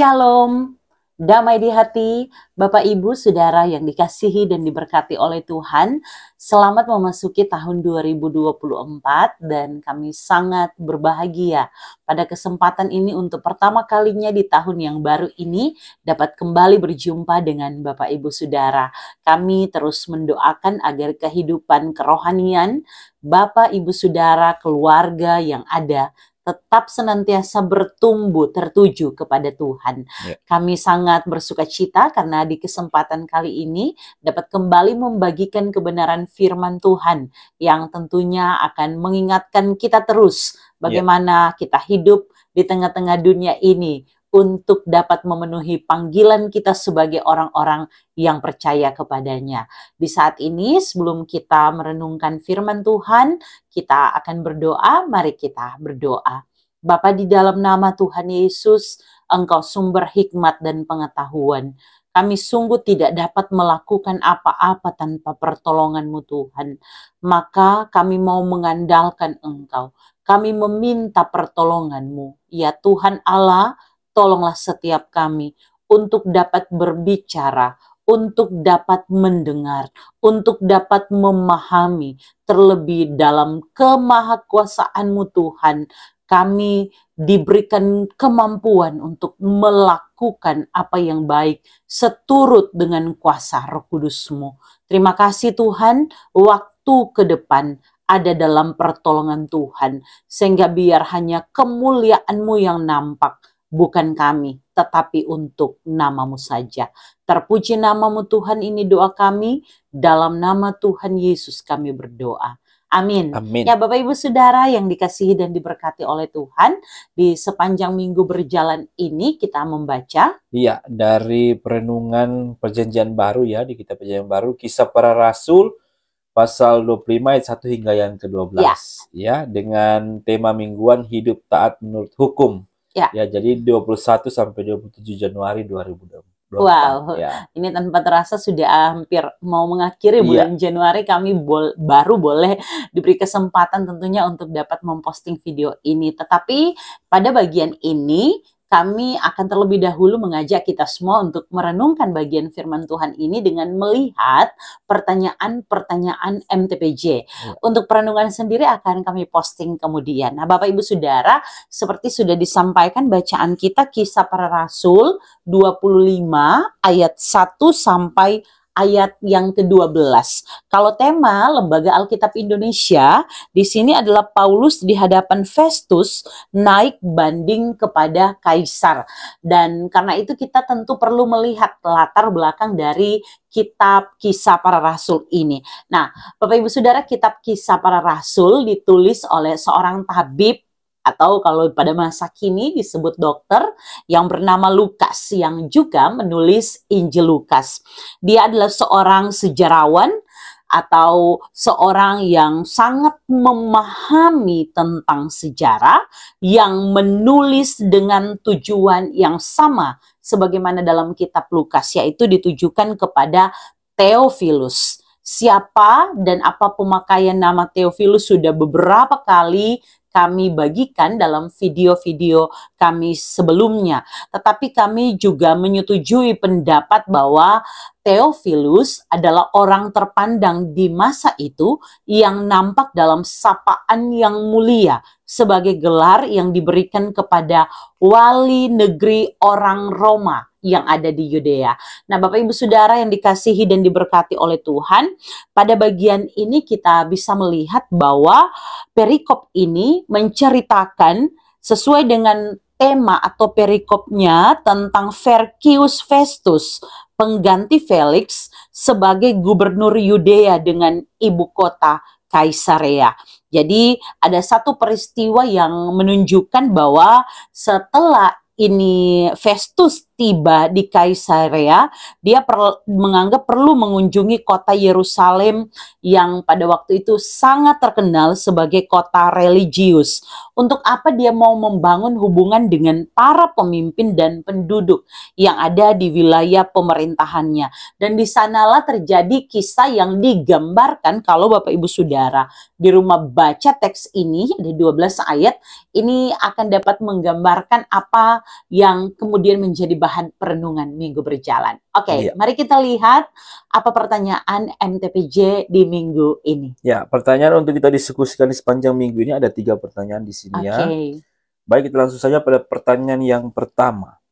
Shalom, damai di hati, Bapak Ibu Saudara yang dikasihi dan diberkati oleh Tuhan. Selamat memasuki tahun 2024 dan kami sangat berbahagia pada kesempatan ini untuk pertama kalinya di tahun yang baru ini dapat kembali berjumpa dengan Bapak Ibu Saudara. Kami terus mendoakan agar kehidupan kerohanian Bapak Ibu Saudara, keluarga yang ada tetap senantiasa bertumbuh tertuju kepada Tuhan. Kami sangat bersuka cita karena di kesempatan kali ini dapat kembali membagikan kebenaran firman Tuhan yang tentunya akan mengingatkan kita terus bagaimana kita hidup di tengah-tengah dunia ini untuk dapat memenuhi panggilan kita sebagai orang-orang yang percaya kepadanya. Di saat ini sebelum kita merenungkan firman Tuhan, kita akan berdoa. Mari kita berdoa. Bapa, di dalam nama Tuhan Yesus, Engkau sumber hikmat dan pengetahuan. Kami sungguh tidak dapat melakukan apa-apa tanpa pertolongan-Mu Tuhan. Maka kami mau mengandalkan Engkau. Kami meminta pertolongan-Mu. Ya Tuhan Allah, tolonglah setiap kami untuk dapat berbicara, untuk dapat mendengar, untuk dapat memahami, terlebih dalam kemahakuasaan-Mu Tuhan. Kami diberikan kemampuan untuk melakukan apa yang baik seturut dengan kuasa Roh Kudus-Mu. Terima kasih Tuhan, waktu ke depan ada dalam pertolongan Tuhan, sehingga biar hanya kemuliaan-Mu yang nampak, bukan kami, tetapi untuk nama-Mu saja. Terpuji nama-Mu Tuhan, ini doa kami, dalam nama Tuhan Yesus kami berdoa. Amin. Amin. Ya Bapak Ibu Saudara yang dikasihi dan diberkati oleh Tuhan, di sepanjang minggu berjalan ini kita membaca dari perenungan Perjanjian Baru di kitab Perjanjian Baru, Kisah Para Rasul pasal 25 ayat 1 hingga yang ke-12 dengan tema mingguan hidup taat menurut hukum. Jadi 21 sampai 27 Januari 2024. Wow, ini tanpa terasa sudah hampir mau mengakhiri bulan Januari. Kami baru boleh diberi kesempatan tentunya untuk dapat memposting video ini. Tetapi pada bagian ini kami akan terlebih dahulu mengajak kita semua untuk merenungkan bagian firman Tuhan ini dengan melihat pertanyaan-pertanyaan MTPJ. Untuk perenungan sendiri akan kami posting kemudian. Nah, Bapak Ibu Saudara, seperti sudah disampaikan bacaan kita Kisah Para Rasul 25 ayat 1 sampai ayat yang ke-12. Kalau tema Lembaga Alkitab Indonesia di sini adalah Paulus di hadapan Festus naik banding kepada Kaisar. Dan karena itu kita tentu perlu melihat latar belakang dari kitab Kisah Para Rasul ini. Nah, Bapak Ibu Saudara, kitab Kisah Para Rasul ditulis oleh seorang tabib atau kalau pada masa kini disebut dokter yang bernama Lukas, yang juga menulis Injil Lukas. Dia adalah seorang sejarawan atau seorang yang sangat memahami tentang sejarah, yang menulis dengan tujuan yang sama sebagaimana dalam kitab Lukas, yaitu ditujukan kepada Theophilus. Siapa dan apa pemakaian nama Theophilus sudah beberapa kali kami bagikan dalam video-video kami sebelumnya. Tetapi kami juga menyetujui pendapat bahwa Theophilus adalah orang terpandang di masa itu yang nampak dalam sapaan yang mulia sebagai gelar yang diberikan kepada wali negeri orang Roma yang ada di Yudea. Nah, Bapak Ibu Saudara yang dikasihi dan diberkati oleh Tuhan, pada bagian ini kita bisa melihat bahwa perikop ini menceritakan sesuai dengan tema atau perikopnya tentang Vercius Festus, pengganti Felix sebagai gubernur Yudea dengan ibu kota Kaisarea. Jadi ada satu peristiwa yang menunjukkan bahwa setelah ini Festus tiba di Kaisarea, dia menganggap perlu mengunjungi kota Yerusalem yang pada waktu itu sangat terkenal sebagai kota religius. Untuk apa dia mau membangun hubungan dengan para pemimpin dan penduduk yang ada di wilayah pemerintahannya. Dan di sanalah terjadi kisah yang digambarkan kalau Bapak Ibu Saudara di rumah baca teks ini, ada 12 ayat, ini akan dapat menggambarkan apa yang kemudian menjadi bahan perenungan minggu berjalan. Oke, mari kita lihat apa pertanyaan MTPJ di minggu ini. Ya, pertanyaan untuk kita diskusikan di sepanjang minggu ini ada 3 pertanyaan di sini ya. Baik, kita langsung saja pada pertanyaan yang pertama.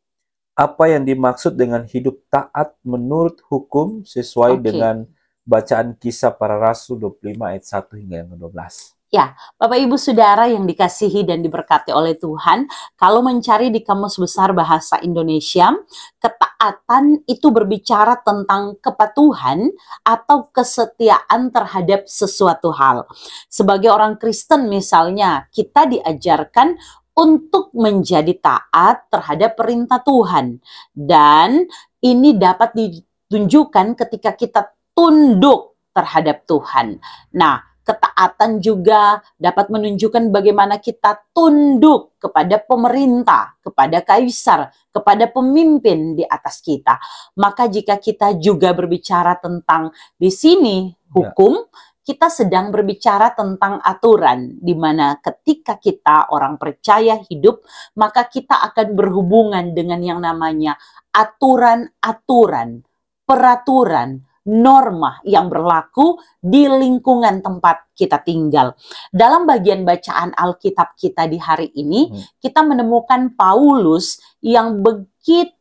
Apa yang dimaksud dengan hidup taat menurut hukum sesuai dengan bacaan Kisah Para Rasul 25 ayat 1 hingga yang ke-12? Ya, Bapak Ibu Saudara yang dikasihi dan diberkati oleh Tuhan, kalau mencari di Kamus Besar Bahasa Indonesia, ketaatan itu berbicara tentang kepatuhan atau kesetiaan terhadap sesuatu hal. Sebagai orang Kristen misalnya, kita diajarkan untuk menjadi taat terhadap perintah Tuhan. Dan ini dapat ditunjukkan ketika kita tunduk terhadap Tuhan. Nah, ketaatan juga dapat menunjukkan bagaimana kita tunduk kepada pemerintah, kepada kaisar, kepada pemimpin di atas kita. Maka jika kita juga berbicara tentang di sini hukum, kita sedang berbicara tentang aturan, di mana ketika kita orang percaya hidup, maka kita akan berhubungan dengan yang namanya aturan-aturan, peraturan, norma yang berlaku di lingkungan tempat kita tinggal. Dalam bagian bacaan Alkitab kita di hari ini, kita menemukan Paulus yang begitu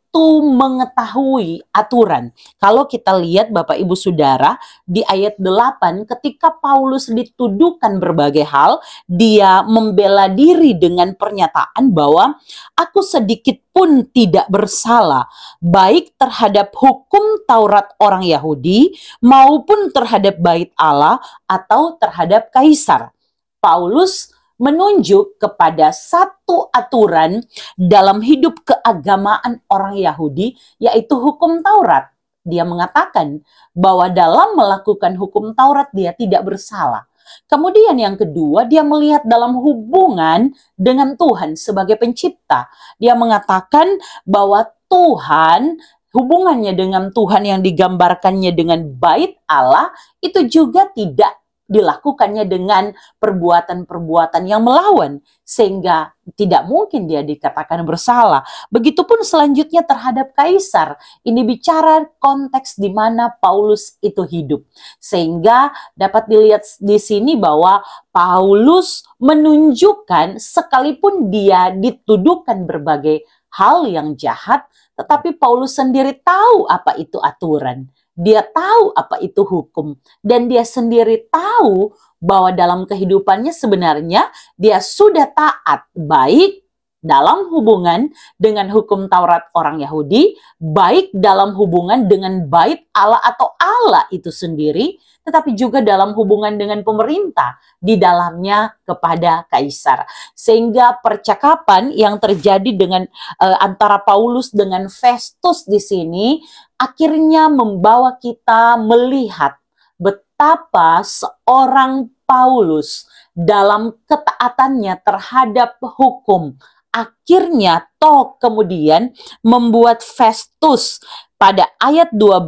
mengetahui aturan. Kalau kita lihat Bapak Ibu Saudara di ayat 8, ketika Paulus dituduhkan berbagai hal, dia membela diri dengan pernyataan bahwa aku sedikit pun tidak bersalah, baik terhadap hukum Taurat orang Yahudi maupun terhadap bait Allah atau terhadap kaisar. Paulus menunjuk kepada satu aturan dalam hidup keagamaan orang Yahudi, yaitu hukum Taurat. Dia mengatakan bahwa dalam melakukan hukum Taurat dia tidak bersalah. Kemudian yang kedua, dia melihat dalam hubungan dengan Tuhan sebagai pencipta. Dia mengatakan bahwa Tuhan, hubungannya dengan Tuhan yang digambarkannya dengan bait Allah, itu juga tidak dilakukannya dengan perbuatan-perbuatan yang melawan, sehingga tidak mungkin dia dikatakan bersalah. Begitupun selanjutnya terhadap kaisar. Ini bicara konteks di mana Paulus itu hidup, sehingga dapat dilihat di sini bahwa Paulus menunjukkan sekalipun dia dituduhkan berbagai hal yang jahat, tetapi Paulus sendiri tahu apa itu aturan. Dia tahu apa itu hukum, dan dia sendiri tahu bahwa dalam kehidupannya sebenarnya dia sudah taat, baik dalam hubungan dengan hukum Taurat orang Yahudi, baik dalam hubungan dengan bait Allah atau Allah itu sendiri, tetapi juga dalam hubungan dengan pemerintah, di dalamnya kepada kaisar. Sehingga percakapan yang terjadi dengan antara Paulus dengan Festus di sini akhirnya membawa kita melihat betapa seorang Paulus dalam ketaatannya terhadap hukum akhirnya kemudian membuat Festus pada ayat 12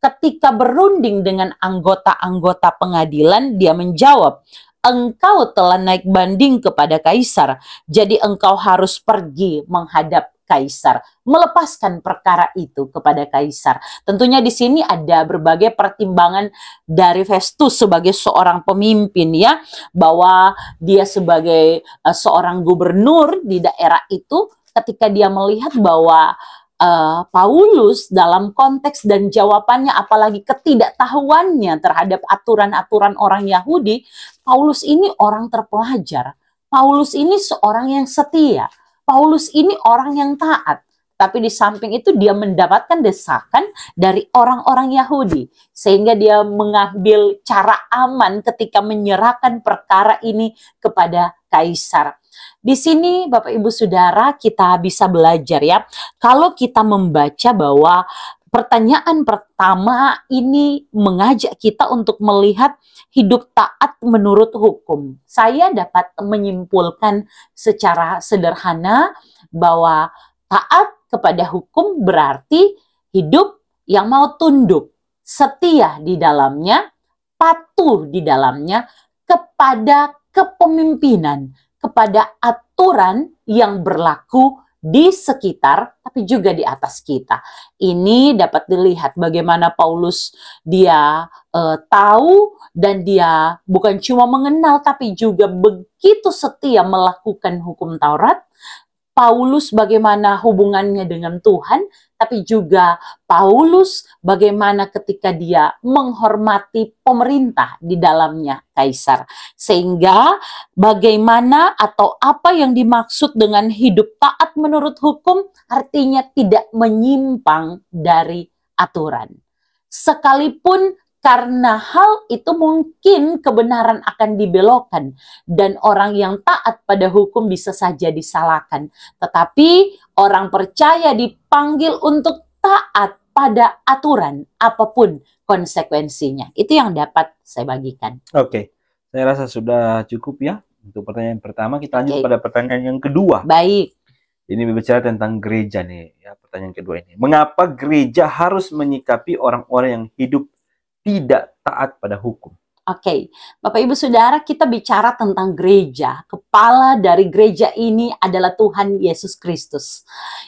ketika berunding dengan anggota-anggota pengadilan, dia menjawab, engkau telah naik banding kepada kaisar, jadi engkau harus pergi menghadap kaisar, melepaskan perkara itu kepada kaisar. Tentunya di sini ada berbagai pertimbangan dari Festus sebagai seorang pemimpin, ya, bahwa dia sebagai seorang gubernur di daerah itu, ketika dia melihat bahwa Paulus dalam konteks dan jawabannya, apalagi ketidaktahuannya terhadap aturan-aturan orang Yahudi, Paulus ini orang terpelajar, Paulus ini seorang yang setia, Paulus ini orang yang taat. Tapi di samping itu dia mendapatkan desakan dari orang-orang Yahudi, sehingga dia mengambil cara aman ketika menyerahkan perkara ini kepada kaisar. Di sini Bapak Ibu Saudara kita bisa belajar, ya, kalau kita membaca bahwa pertanyaan pertama ini mengajak kita untuk melihat hidup taat menurut hukum. Saya dapat menyimpulkan secara sederhana bahwa taat kepada hukum berarti hidup yang mau tunduk, setia di dalamnya, patuh di dalamnya kepada kepemimpinan, kepada aturan yang berlaku di sekitar, tapi juga di atas kita. Ini dapat dilihat bagaimana Paulus dia tahu dan dia bukan cuma mengenal, tapi juga begitu setia melakukan hukum Taurat. Paulus bagaimana hubungannya dengan Tuhan, tapi juga Paulus bagaimana ketika dia menghormati pemerintah di dalamnya, Kaisar. Sehingga bagaimana atau apa yang dimaksud dengan hidup taat menurut hukum artinya tidak menyimpang dari aturan. Sekalipun karena hal itu mungkin kebenaran akan dibelokkan dan orang yang taat pada hukum bisa saja disalahkan. Tetapi orang percaya dipanggil untuk taat pada aturan apapun konsekuensinya. Itu yang dapat saya bagikan. Oke, saya rasa sudah cukup ya untuk pertanyaan pertama. Kita lanjut pada pertanyaan yang kedua. Baik. Ini berbicara tentang gereja nih ya, pertanyaan kedua ini. Mengapa gereja harus menyikapi orang-orang yang hidup tidak taat pada hukum? Oke, Bapak Ibu Saudara, kita bicara tentang gereja. Kepala dari gereja ini adalah Tuhan Yesus Kristus.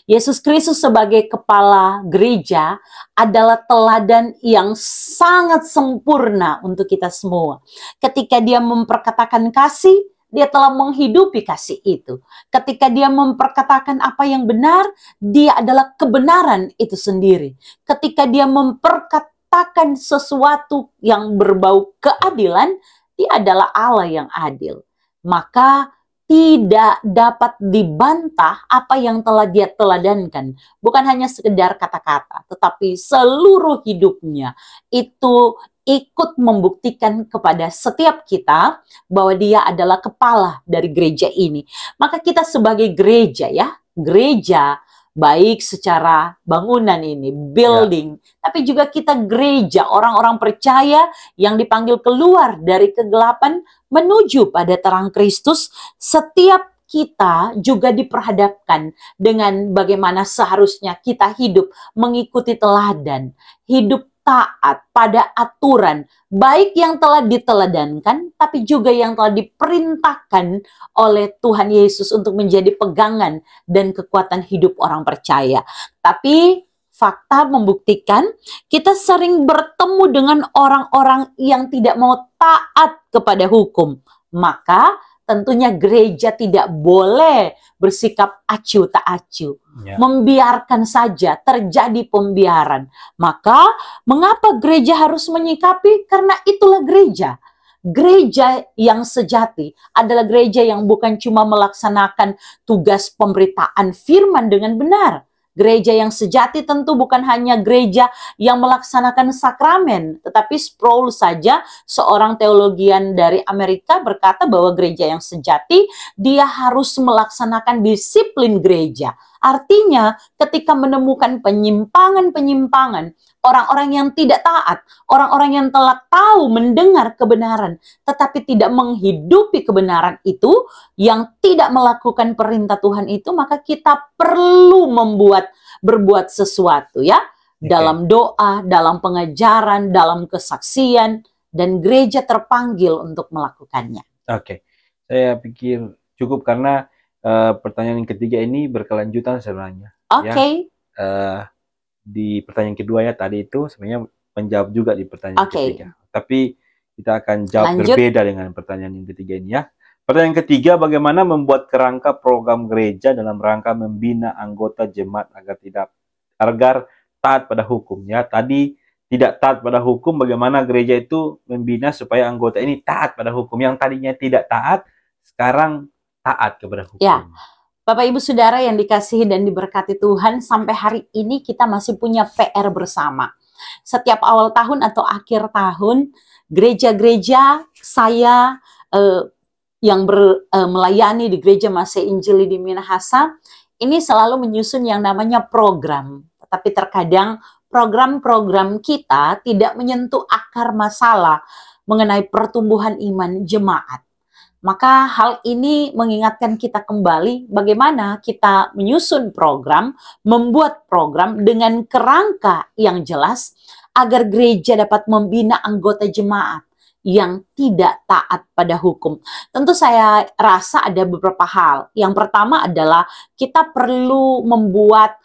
Yesus Kristus sebagai kepala gereja adalah teladan yang sangat sempurna untuk kita semua. Ketika dia memperkatakan kasih, dia telah menghidupi kasih itu. Ketika dia memperkatakan apa yang benar, dia adalah kebenaran itu sendiri. Ketika dia memperkatakan sesuatu yang berbau keadilan, dia adalah Allah yang adil. Maka tidak dapat dibantah apa yang telah dia teladankan. Bukan hanya sekedar kata-kata, tetapi seluruh hidupnya itu ikut membuktikan kepada setiap kita bahwa dia adalah kepala dari gereja ini. Maka kita sebagai gereja ya, gereja baik secara bangunan ini, building, tapi juga kita gereja, orang-orang percaya yang dipanggil keluar dari kegelapan menuju pada terang Kristus. Setiap kita juga diperhadapkan dengan bagaimana seharusnya kita hidup mengikuti teladan, hidup taat pada aturan, baik yang telah diteladankan, tapi juga yang telah diperintahkan oleh Tuhan Yesus untuk menjadi pegangan dan kekuatan hidup orang percaya. Tapi fakta membuktikan kita sering bertemu dengan orang-orang yang tidak mau taat kepada hukum. Maka tentunya gereja tidak boleh bersikap acuh tak acuh. Membiarkan saja terjadi pembiaran. Maka mengapa gereja harus menyikapi? Karena itulah gereja. Gereja yang sejati adalah gereja yang bukan cuma melaksanakan tugas pemberitaan firman dengan benar. Gereja yang sejati tentu bukan hanya gereja yang melaksanakan sakramen, tetapi Sproul saja, seorang teologian dari Amerika, berkata bahwa gereja yang sejati, dia harus melaksanakan disiplin gereja. Artinya, ketika menemukan penyimpangan-penyimpangan, orang-orang yang tidak taat, orang-orang yang telah tahu mendengar kebenaran, tetapi tidak menghidupi kebenaran itu, yang tidak melakukan perintah Tuhan itu, maka kita perlu berbuat sesuatu ya, dalam doa, dalam pengajaran, dalam kesaksian, dan gereja terpanggil untuk melakukannya. Oke, saya pikir cukup karena pertanyaan yang ketiga ini berkelanjutan sebenarnya. Oke. Ya, di pertanyaan kedua ya tadi itu sebenarnya menjawab juga di pertanyaan ketiga. Tapi kita akan jawab berbeda dengan pertanyaan yang ketiga ini ya. Pertanyaan ketiga, bagaimana membuat kerangka program gereja dalam rangka membina anggota jemaat agar taat pada hukum ya. Tadi tidak taat pada hukum, bagaimana gereja itu membina supaya anggota ini taat pada hukum. Yang tadinya tidak taat, sekarang taat kepada hukum. Ya. Bapak Ibu Saudara yang dikasihi dan diberkati Tuhan, sampai hari ini kita masih punya PR bersama. Setiap awal tahun atau akhir tahun, gereja-gereja saya yang melayani di Gereja Masih Injili di Minahasa, ini selalu menyusun yang namanya program. Tapi terkadang program-program kita tidak menyentuh akar masalah mengenai pertumbuhan iman jemaat. Maka hal ini mengingatkan kita kembali bagaimana kita menyusun program, membuat program dengan kerangka yang jelas agar gereja dapat membina anggota jemaat yang tidak taat pada hukum. Tentu saya rasa ada beberapa hal. Yang pertama adalah kita perlu membuat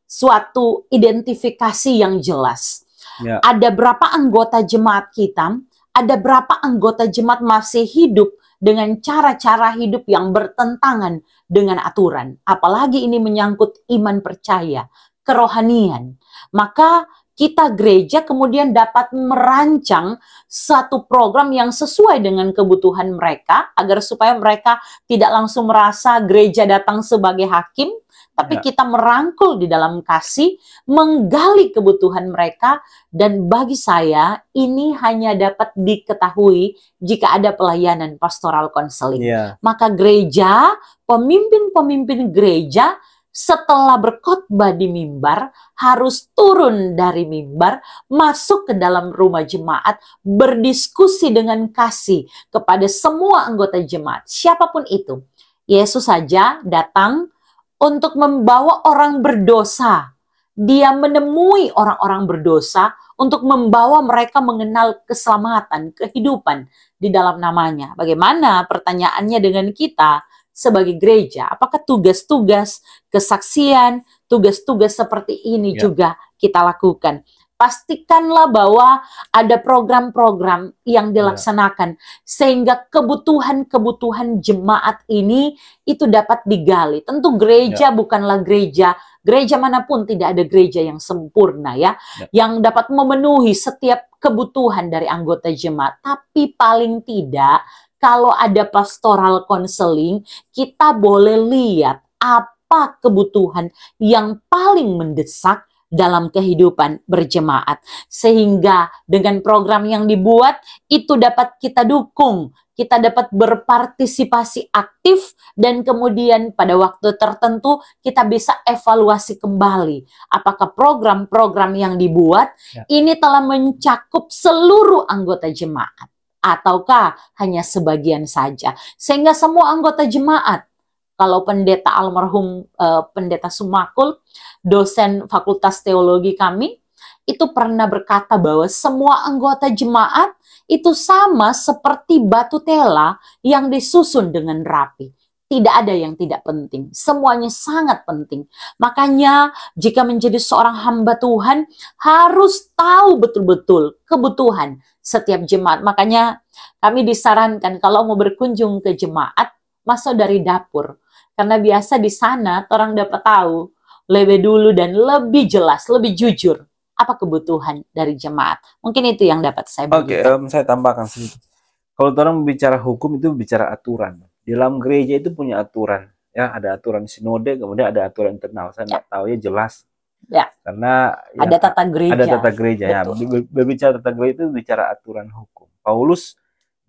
suatu identifikasi yang jelas. Ya. Ada berapa anggota jemaat kita, ada berapa anggota jemaat masih hidup dengan cara-cara hidup yang bertentangan dengan aturan. Apalagi ini menyangkut iman percaya, kerohanian. Maka kita gereja kemudian dapat merancang satu program yang sesuai dengan kebutuhan mereka, agar supaya mereka tidak langsung merasa gereja datang sebagai hakim, tapi kita merangkul di dalam kasih, menggali kebutuhan mereka, dan bagi saya ini hanya dapat diketahui jika ada pelayanan pastoral konseling. Maka gereja, pemimpin-pemimpin gereja setelah berkhotbah di mimbar harus turun dari mimbar, masuk ke dalam rumah jemaat, berdiskusi dengan kasih kepada semua anggota jemaat, siapapun itu. Yesus saja datang untuk membawa orang berdosa. Dia menemui orang-orang berdosa untuk membawa mereka mengenal keselamatan, kehidupan di dalam namanya. Bagaimana pertanyaannya dengan kita sebagai gereja? Apakah tugas-tugas kesaksian, tugas-tugas seperti ini juga kita lakukan? Pastikanlah bahwa ada program-program yang dilaksanakan sehingga kebutuhan-kebutuhan jemaat ini itu dapat digali. Tentu gereja bukanlah gereja manapun tidak ada gereja yang sempurna yang dapat memenuhi setiap kebutuhan dari anggota jemaat. Tapi paling tidak kalau ada pastoral counseling, kita boleh lihat apa kebutuhan yang paling mendesak dalam kehidupan berjemaat, sehingga dengan program yang dibuat itu dapat kita dukung, kita dapat berpartisipasi aktif, dan kemudian pada waktu tertentu kita bisa evaluasi kembali apakah program-program yang dibuat ini telah mencakup seluruh anggota jemaat ataukah hanya sebagian saja, sehingga semua anggota jemaat. Kalau pendeta almarhum pendeta Sumakul, dosen Fakultas Teologi kami, itu pernah berkata bahwa semua anggota jemaat itu sama seperti batu tela yang disusun dengan rapi. Tidak ada yang tidak penting, semuanya sangat penting. Makanya jika menjadi seorang hamba Tuhan harus tahu betul-betul kebutuhan setiap jemaat. Makanya kami disarankan kalau mau berkunjung ke jemaat, masuk dari dapur. Karena biasa di sana orang dapat tahu lebih dulu dan lebih jelas, lebih jujur apa kebutuhan dari jemaat. Mungkin itu yang dapat saya berikan. Saya tambahkan sedikit. Kalau orang bicara hukum itu bicara aturan. Di dalam gereja itu punya aturan. Ya, ada aturan sinode, kemudian ada aturan internal. Saya nggak tahu ya jelas. Karena ada tata gereja. Ada tata gereja. Ya. Berbicara tata gereja itu bicara aturan hukum. Paulus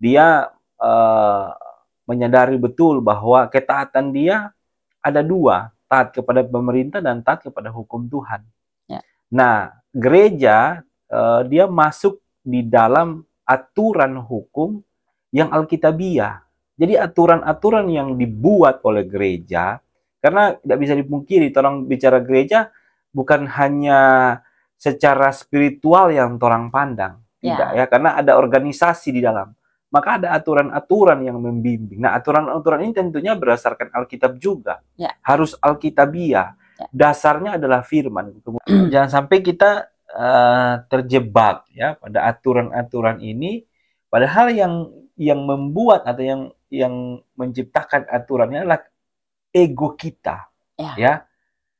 dia menyadari betul bahwa ketaatan dia ada dua, taat kepada pemerintah dan taat kepada hukum Tuhan. Nah, gereja dia masuk di dalam aturan hukum yang alkitabiah. Jadi aturan-aturan yang dibuat oleh gereja, karena tidak bisa dipungkiri, orang bicara gereja bukan hanya secara spiritual yang orang pandang, tidak ya, karena ada organisasi di dalam. Maka ada aturan-aturan yang membimbing. Nah, aturan-aturan ini tentunya berdasarkan Alkitab juga. Harus Alkitabiah. Dasarnya adalah firman. Jangan sampai kita terjebak ya pada aturan-aturan ini. Padahal yang membuat atau yang menciptakan aturannya adalah ego kita. Ya.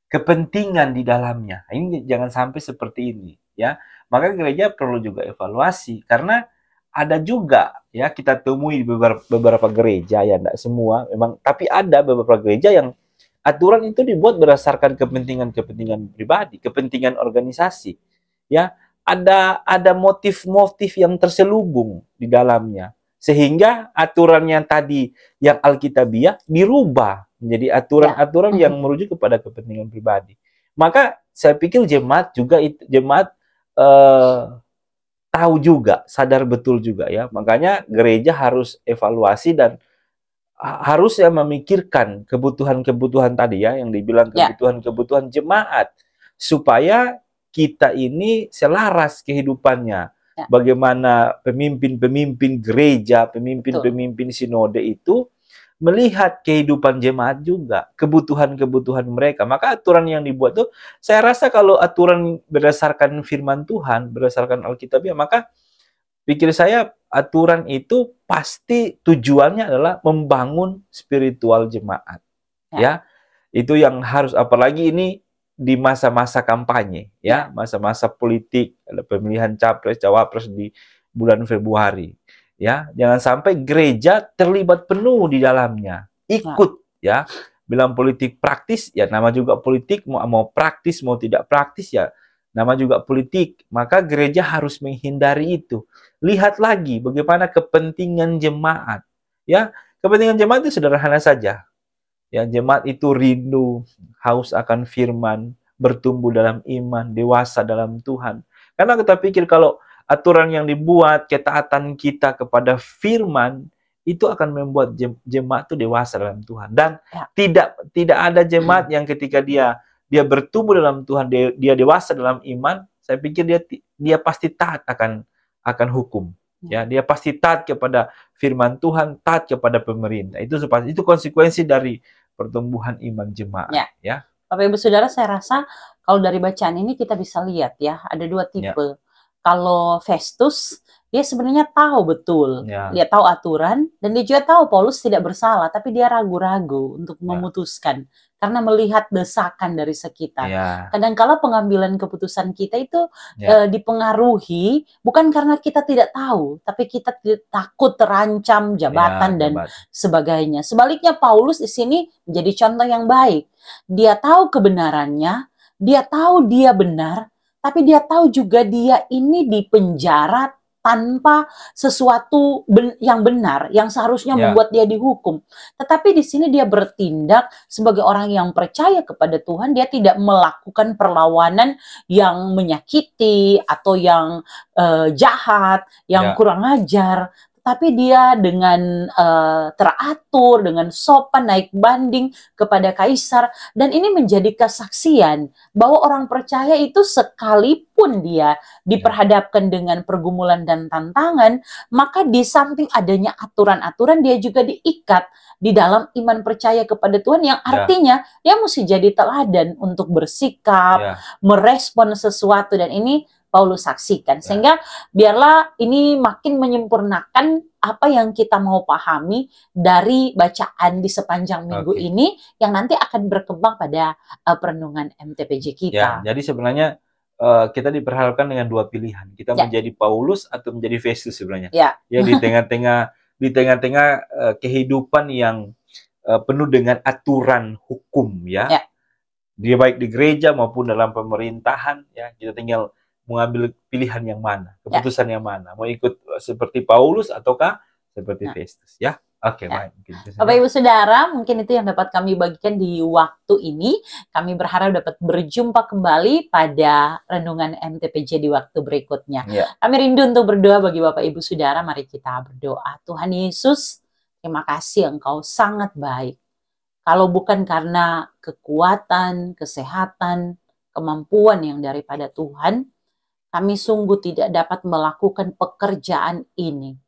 Kepentingan di dalamnya. Ini jangan sampai seperti ini. Ya. Maka gereja perlu juga evaluasi. Karena ada juga ya kita temui beberapa gereja ya, tidak semua memang, tapi ada beberapa gereja yang aturan itu dibuat berdasarkan kepentingan pribadi, kepentingan organisasi. Ya, ada motif-motif yang terselubung di dalamnya. Sehingga aturan yang tadi yang alkitabiah dirubah menjadi aturan-aturan yang merujuk kepada kepentingan pribadi. Maka saya pikir jemaat juga tahu juga, sadar betul juga ya. Makanya gereja harus evaluasi dan harus ya memikirkan kebutuhan-kebutuhan tadi ya, yang dibilang kebutuhan-kebutuhan jemaat, supaya kita ini selaras kehidupannya. Bagaimana pemimpin-pemimpin gereja, pemimpin-pemimpin sinode itu melihat kehidupan jemaat juga, kebutuhan-kebutuhan mereka. Maka aturan yang dibuat tuh, saya rasa kalau aturan berdasarkan firman Tuhan, berdasarkan Alkitab ya, maka pikir saya aturan itu pasti tujuannya adalah membangun spiritual jemaat. Ya, itu yang harus, apalagi ini di masa-masa kampanye, ya, masa-masa politik, ada pemilihan capres, cawapres di bulan Februari. Ya, jangan sampai gereja terlibat penuh di dalamnya, ikut, ya. Bilang politik praktis, ya nama juga politik, mau praktis, mau tidak praktis, ya nama juga politik. Maka gereja harus menghindari itu. Lihat lagi bagaimana kepentingan jemaat. Ya, kepentingan jemaat itu sederhana saja. Ya, jemaat itu rindu, haus akan firman, bertumbuh dalam iman, dewasa dalam Tuhan. Karena kita pikir kalau aturan yang dibuat, ketaatan kita kepada firman, itu akan membuat jemaat itu dewasa dalam Tuhan. Dan tidak ada jemaat yang ketika dia bertumbuh dalam Tuhan, dia dewasa dalam iman, saya pikir dia pasti taat akan hukum. Ya, dia pasti taat kepada firman Tuhan, taat kepada pemerintah. Itu konsekuensi dari pertumbuhan iman jemaat. Ya. Bapak Ibu Saudara, saya rasa kalau dari bacaan ini kita bisa lihat ya, ada dua tipe. Kalau Festus, dia sebenarnya tahu betul, dia tahu aturan, dan dia juga tahu Paulus tidak bersalah, tapi dia ragu-ragu untuk memutuskan karena melihat desakan dari sekitar. Kadang-kala pengambilan keputusan kita itu dipengaruhi bukan karena kita tidak tahu, tapi kita takut terancam jabatan dan sebagainya. Sebaliknya Paulus di sini menjadi contoh yang baik. Dia tahu kebenarannya, dia tahu dia benar, tapi dia tahu juga dia ini di penjara tanpa sesuatu yang benar, yang seharusnya membuat dia dihukum. Tetapi di sini dia bertindak sebagai orang yang percaya kepada Tuhan. Dia tidak melakukan perlawanan yang menyakiti atau yang jahat, yang kurang ajar. Tapi dia dengan teratur, dengan sopan naik banding kepada kaisar. Dan ini menjadi kesaksian bahwa orang percaya itu sekalipun dia diperhadapkan dengan pergumulan dan tantangan, maka di samping adanya aturan-aturan, dia juga diikat di dalam iman percaya kepada Tuhan, yang artinya dia mesti jadi teladan untuk bersikap, merespon sesuatu. Dan ini Paulus saksikan, sehingga biarlah ini makin menyempurnakan apa yang kita mau pahami dari bacaan di sepanjang minggu ini, yang nanti akan berkembang pada perenungan MTPJ kita. Jadi sebenarnya kita diperhadapkan dengan dua pilihan, kita menjadi Paulus atau menjadi Festus sebenarnya. Ya, di tengah-tengah kehidupan yang penuh dengan aturan hukum, ya. Dia baik di gereja maupun dalam pemerintahan, ya. Kita tinggal mengambil pilihan yang mana, keputusan yang mana, mau ikut seperti Paulus ataukah seperti Festus, ya. Baik. Bapak Ibu Saudara, mungkin itu yang dapat kami bagikan di waktu ini. Kami berharap dapat berjumpa kembali pada renungan MTPJ di waktu berikutnya. Kami rindu untuk berdoa bagi Bapak Ibu Saudara. Mari kita berdoa. Tuhan Yesus, terima kasih, Engkau sangat baik. Kalau bukan karena kekuatan, kesehatan, kemampuan yang daripada Tuhan, kami sungguh tidak dapat melakukan pekerjaan ini.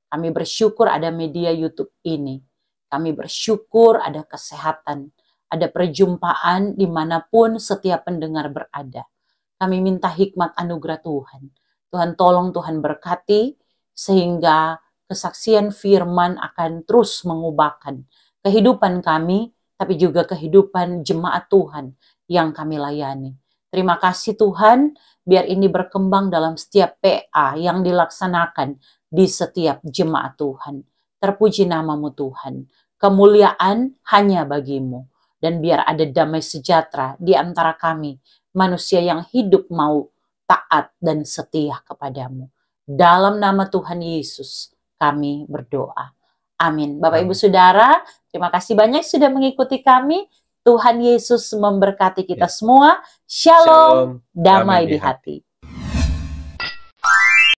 Kami bersyukur ada media YouTube ini. Kami bersyukur ada kesehatan, ada perjumpaan dimanapun setiap pendengar berada. Kami minta hikmat anugerah Tuhan. Tuhan tolong, Tuhan berkati, sehingga kesaksian firman akan terus mengubahkan kehidupan kami, tapi juga kehidupan jemaat Tuhan yang kami layani. Terima kasih Tuhan, biar ini berkembang dalam setiap PA yang dilaksanakan di setiap jemaat Tuhan. Terpuji namamu Tuhan. Kemuliaan hanya bagimu. Dan biar ada damai sejahtera di antara kami, manusia yang hidup mau taat dan setia kepadamu. Dalam nama Tuhan Yesus kami berdoa. Amin. Bapak Ibu Saudara, terima kasih banyak sudah mengikuti kami. Tuhan Yesus memberkati kita Ya. semua. Shalom, Shalom, damai di hati.